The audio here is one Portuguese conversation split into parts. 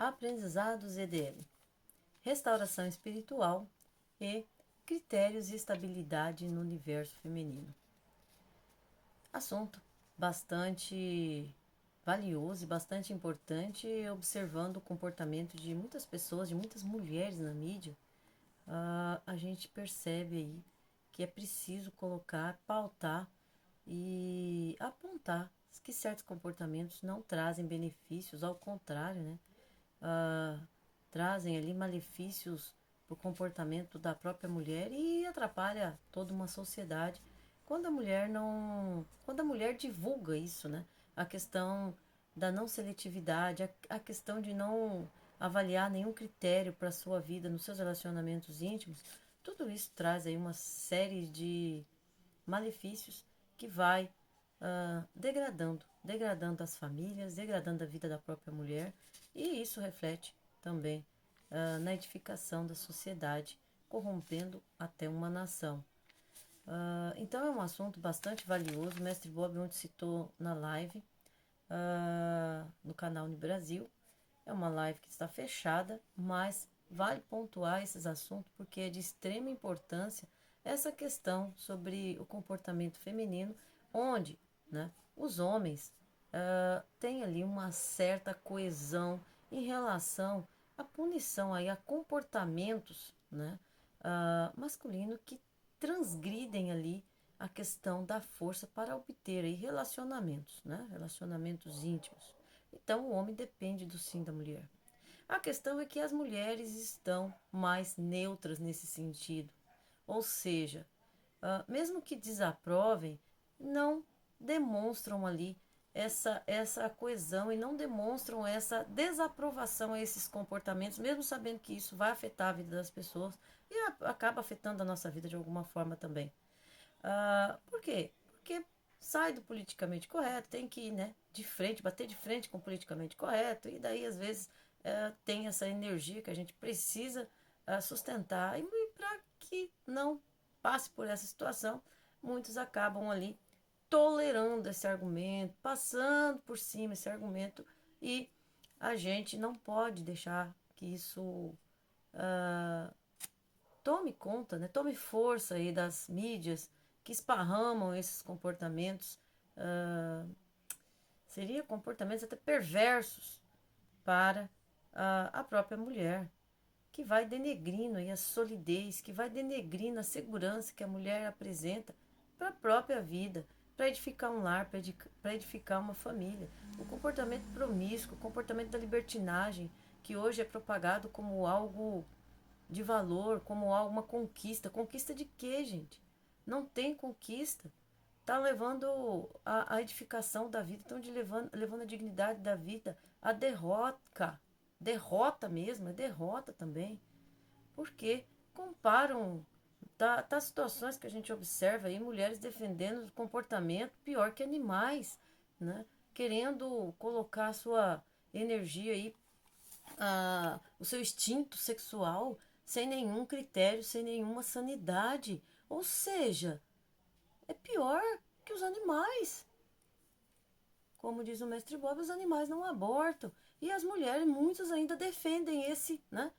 Aprendizados EDM, restauração espiritual e critérios de estabilidade no universo feminino. Assunto bastante valioso e bastante importante, observando o comportamento de muitas pessoas, de muitas mulheres na mídia. A gente percebe aí que é preciso colocar, pautar e apontar que certos comportamentos não trazem benefícios, ao contrário, né? Trazem ali malefícios para o comportamento da própria mulher e atrapalha toda uma sociedade quando a mulher não, quando a mulher divulga isso, né? A questão da não seletividade, a questão de não avaliar nenhum critério para a sua vida nos seus relacionamentos íntimos, tudo isso traz aí uma série de malefícios que vai degradando as famílias, degradando a vida da própria mulher, e isso reflete também na edificação da sociedade, corrompendo até uma nação. Então é um assunto bastante valioso. O Mestre Bob ontem citou na live no canal no Brasil. É uma live que está fechada, mas vale pontuar esses assuntos porque é de extrema importância essa questão sobre o comportamento feminino, onde, né, os homens têm ali uma certa coesão em relação à punição aí, a comportamentos, né, masculino que transgridem ali a questão da força para obter aí relacionamentos, né, relacionamentos íntimos. Então o homem depende do sim da mulher. A questão é que as mulheres estão mais neutras nesse sentido. Ou seja, mesmo que desaprovem, não demonstram ali essa coesão e não demonstram essa desaprovação a esses comportamentos, mesmo sabendo que isso vai afetar a vida das pessoas e acaba afetando a nossa vida de alguma forma também. Por quê? Porque sai do politicamente correto, tem que ir, né, de frente, bater de frente com o politicamente correto, e daí às vezes tem essa energia que a gente precisa sustentar, e para que não passe por essa situação, muitos acabam ali tolerando esse argumento, passando por cima esse argumento, e a gente não pode deixar que isso tome conta, né? Tome força aí das mídias que esparramam esses comportamentos, seria comportamentos até perversos para a própria mulher, que vai denegrindo aí a solidez, que vai denegrindo a segurança que a mulher apresenta para a própria vida, para edificar um lar, para edificar uma família. O comportamento promíscuo, o comportamento da libertinagem, que hoje é propagado como algo de valor, como uma conquista. Conquista de quê, gente? Não tem conquista. Tá levando a edificação da vida, estão levando a dignidade da vida à derrota. Derrota mesmo, é derrota também. Porque comparam, tá situações que a gente observa aí, mulheres defendendo comportamento pior que animais, né? Querendo colocar a sua energia aí, o seu instinto sexual sem nenhum critério, sem nenhuma sanidade. Ou seja, é pior que os animais. Como diz o mestre Bob, os animais não abortam. E as mulheres, muitas ainda defendem esse, né?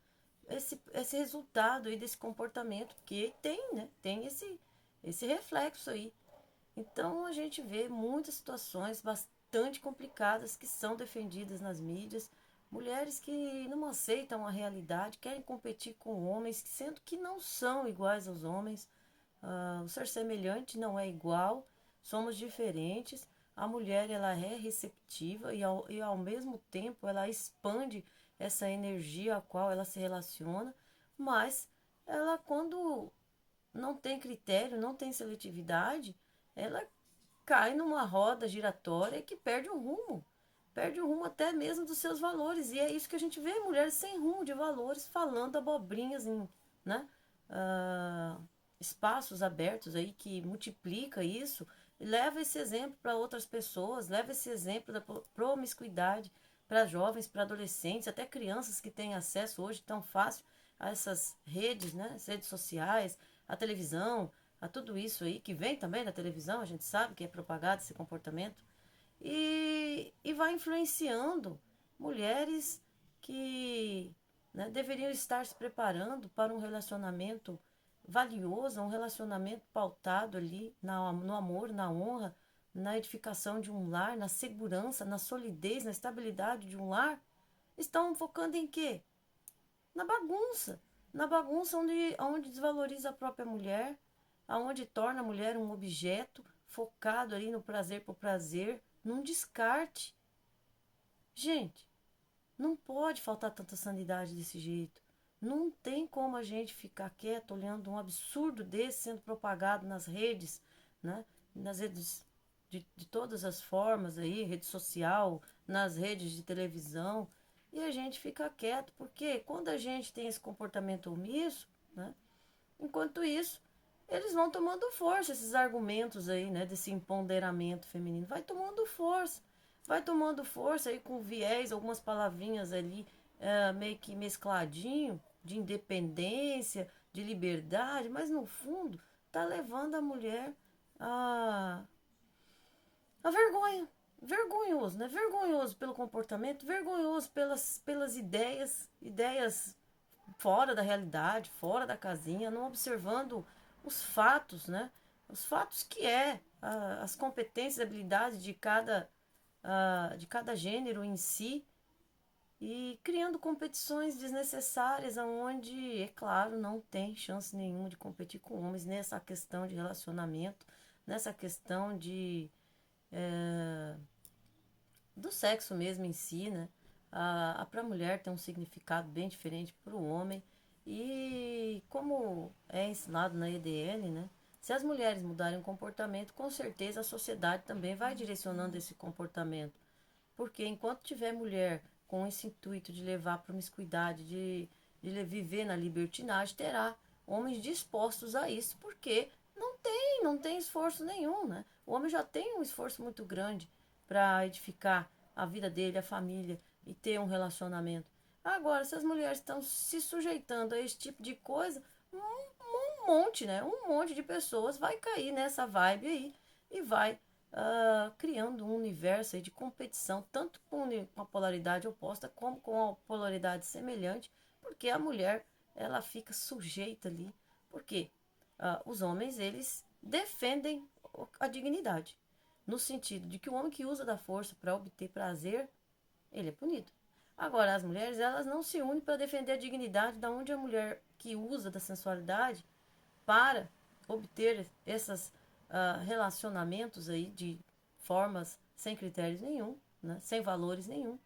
Esse resultado aí desse comportamento, que tem, né? Tem esse reflexo aí. Então a gente vê muitas situações bastante complicadas que são defendidas nas mídias. Mulheres que não aceitam a realidade, querem competir com homens, sendo que não são iguais aos homens. O ser semelhante não é igual, somos diferentes. A mulher ela é receptiva e ao mesmo tempo ela expande essa energia a qual ela se relaciona, mas ela quando não tem critério, não tem seletividade, ela cai numa roda giratória que perde o rumo até mesmo dos seus valores. E é isso que a gente vê, mulheres sem rumo de valores, falando abobrinhas em, né, espaços abertos aí, que multiplica isso, e leva esse exemplo para outras pessoas, leva esse exemplo da promiscuidade para jovens, para adolescentes, até crianças que têm acesso hoje tão fácil a essas redes, né, as redes sociais, a televisão, a tudo isso aí, que vem também da televisão, a gente sabe que é propagado esse comportamento, e vai influenciando mulheres que, né, deveriam estar se preparando para um relacionamento valioso, um relacionamento pautado ali no amor, na honra, na edificação de um lar, na segurança, na solidez, na estabilidade de um lar, estão focando em quê? Na bagunça. Na bagunça onde desvaloriza a própria mulher, aonde torna a mulher um objeto focado ali no prazer por prazer, num descarte. Gente, não pode faltar tanta sanidade desse jeito. Não tem como a gente ficar quieto olhando um absurdo desse sendo propagado nas redes, né? Nas redes de todas as formas aí, rede social, nas redes de televisão, e a gente fica quieto, porque quando a gente tem esse comportamento omisso, né? Enquanto isso, eles vão tomando força, esses argumentos aí, né, desse empoderamento feminino, vai tomando força aí com viés, algumas palavrinhas ali, meio que mescladinho, de independência, de liberdade, mas no fundo tá levando a mulher a, a vergonha. Vergonhoso, né? Vergonhoso pelo comportamento, vergonhoso pelas ideias fora da realidade, fora da casinha, não observando os fatos, né? Os fatos que as competências e habilidades de cada gênero em si, e criando competições desnecessárias, onde, é claro, não tem chance nenhuma de competir com homens nessa questão de relacionamento, nessa questão do sexo mesmo em si, né? Para a mulher tem um significado bem diferente para o homem. E como é ensinado na EDN, né? Se as mulheres mudarem o comportamento, com certeza a sociedade também vai direcionando esse comportamento. Porque enquanto tiver mulher com esse intuito de levar a promiscuidade, de viver na libertinagem, terá homens dispostos a isso, porque não tem esforço nenhum, né? O homem já tem um esforço muito grande para edificar a vida dele, a família e ter um relacionamento. Agora, se as mulheres estão se sujeitando a esse tipo de coisa, um monte, né? Um monte de pessoas vai cair nessa vibe aí e vai criando um universo aí de competição, tanto com a polaridade oposta como com a polaridade semelhante, porque a mulher ela fica sujeita ali, porque os homens eles defendem a dignidade, no sentido de que o homem que usa da força para obter prazer, ele é punido. Agora, as mulheres, elas não se unem para defender a dignidade, da onde a mulher que usa da sensualidade para obter esses relacionamentos aí de formas sem critérios nenhum, né, sem valores nenhum,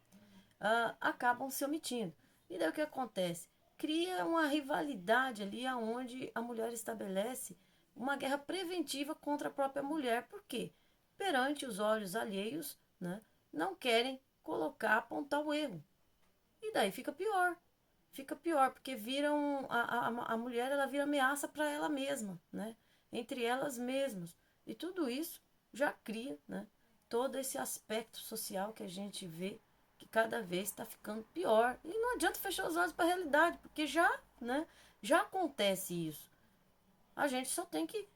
acabam se omitindo. E daí o que acontece? Cria uma rivalidade ali aonde a mulher estabelece uma guerra preventiva contra a própria mulher. Por quê? Perante os olhos alheios, né, não querem apontar o erro. E daí fica pior. Fica pior, porque viram a mulher, ela vira ameaça para ela mesma, né? Entre elas mesmas. E tudo isso já cria, né, todo esse aspecto social que a gente vê que cada vez está ficando pior. E não adianta fechar os olhos para a realidade, porque né, já acontece isso. A gente só tem que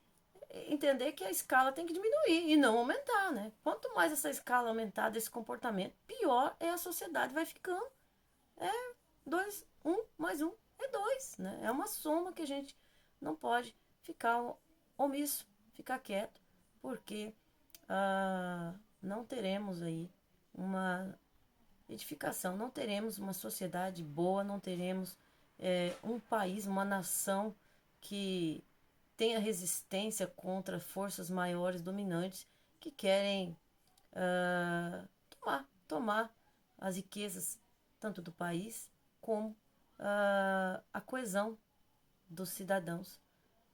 entender que a escala tem que diminuir e não aumentar, né? Quanto mais essa escala aumentar desse comportamento, pior é a sociedade vai ficando. É dois, um mais um é dois, né? É uma soma que a gente não pode ficar omisso, ficar quieto, porque não teremos aí uma edificação, não teremos uma sociedade boa, não teremos um país, uma nação que tenha resistência contra forças maiores dominantes que querem tomar as riquezas tanto do país como a coesão dos cidadãos.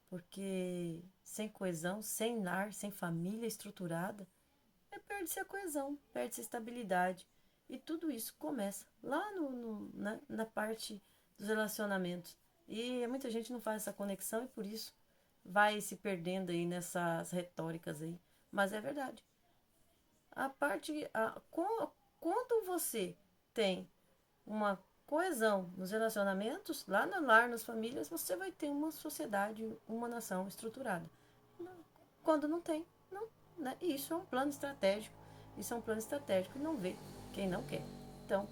Porque sem coesão, sem lar, sem família estruturada, perde-se a coesão, perde-se a estabilidade. E tudo isso começa lá na parte dos relacionamentos. E muita gente não faz essa conexão e por isso vai se perdendo aí nessas retóricas aí. Mas é verdade. Quando você tem uma coesão nos relacionamentos, lá no lar, nas famílias, você vai ter uma sociedade, uma nação estruturada. Quando não tem, não, né? E isso é um plano estratégico. Isso é um plano estratégico e não vê quem não quer. Então,